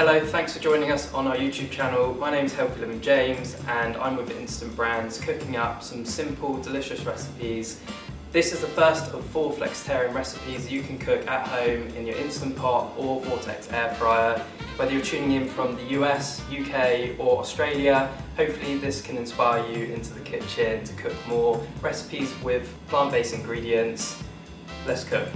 Hello, thanks for joining us on our YouTube channel. My name's Healthy Living James and I'm with Instant Brands cooking up some simple, delicious recipes. This is the first of 4 flexitarian recipes you can cook at home in your Instant Pot or Vortex air fryer. Whether you're tuning in from the US, UK or Australia, hopefully this can inspire you into the kitchen to cook more recipes with plant-based ingredients. Let's cook.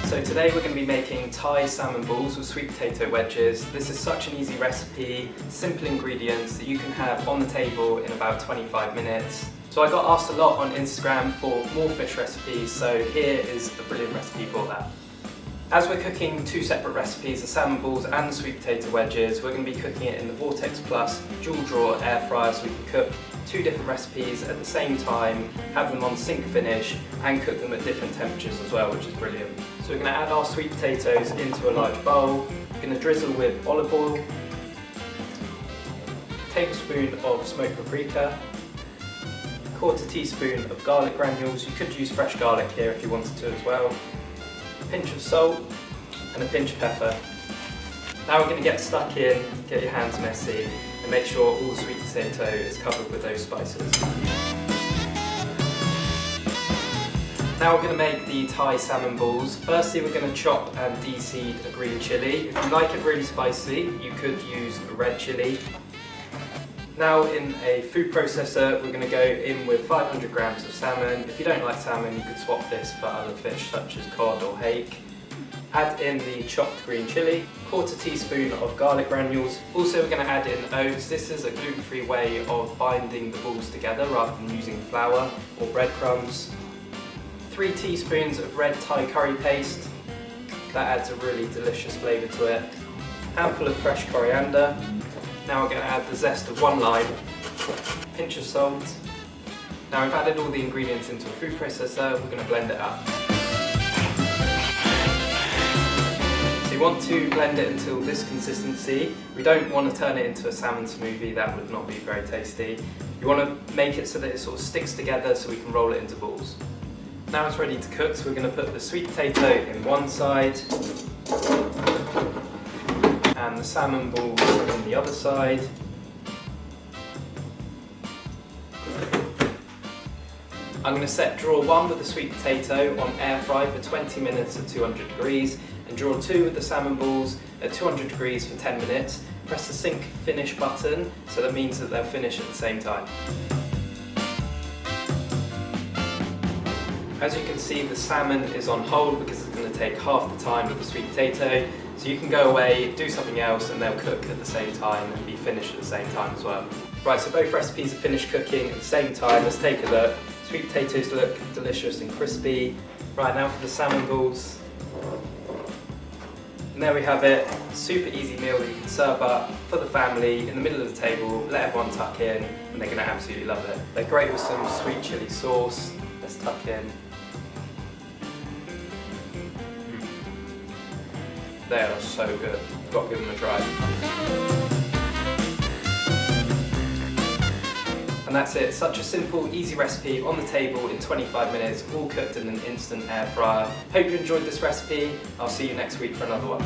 So today we're going to be making Thai Salmon Balls with Sweet Potato Wedges. This is such an easy recipe, simple ingredients that you can have on the table in about 25 minutes. So I got asked a lot on Instagram for more fish recipes, so here is a brilliant recipe for that. As we're cooking 2 separate recipes, the salmon balls and the sweet potato wedges, we're going to be cooking it in the Vortex Plus dual drawer air fryer so we can cook 2 different recipes at the same time, have them on sync finish and cook them at different temperatures as well, which is brilliant. So we're going to add our sweet potatoes into a large bowl. We're going to drizzle with olive oil, a tablespoon of smoked paprika, a 1/4 teaspoon of garlic granules. You could use fresh garlic here if you wanted to as well. A pinch of salt and a pinch of pepper. Now we're going to get stuck in, get your hands messy and make sure all the sweet potato is covered with those spices. Now we're going to make the Thai salmon balls. Firstly we're going to chop and deseed a green chilli. If you like it really spicy you could use a red chilli. Now in a food processor we're going to go in with 500 grams of salmon. If you don't like salmon you could swap this for other fish such as cod or hake. Add in the chopped green chilli, 1/4 teaspoon of garlic granules. Also we're going to add in oats. This is a gluten-free way of binding the balls together rather than using flour or breadcrumbs. 3 teaspoons of red Thai curry paste. That adds a really delicious flavour to it. Handful of fresh coriander. Now we're going to add the zest of 1 lime, pinch of salt. Now we've added all the ingredients into a food processor, we're going to blend it up. So you want to blend it until this consistency. We don't want to turn it into a salmon smoothie, that would not be very tasty. You want to make it so that it sort of sticks together so we can roll it into balls. Now it's ready to cook, so we're going to put the sweet potato in one side and the salmon balls on the other side. I'm going to set drawer 1 with the sweet potato on air fry for 20 minutes at 200 degrees and drawer 2 with the salmon balls at 200 degrees for 10 minutes. Press the sync finish button so that means that they'll finish at the same time. As you can see the salmon is on hold because it's going to take half the time with the sweet potato. So you can go away, do something else and they'll cook at the same time and be finished at the same time as well. Right, so both recipes are finished cooking at the same time. Let's take a look. Sweet potatoes look delicious and crispy. Right, now for the salmon balls. And there we have it. Super easy meal that you can serve up for the family in the middle of the table, let everyone tuck in and they're going to absolutely love it. They're great with some sweet chilli sauce. Let's tuck in. They are so good. You've got to give them a try. And that's it. Such a simple, easy recipe on the table in 25 minutes, all cooked in an instant air fryer. Hope you enjoyed this recipe. I'll see you next week for another one.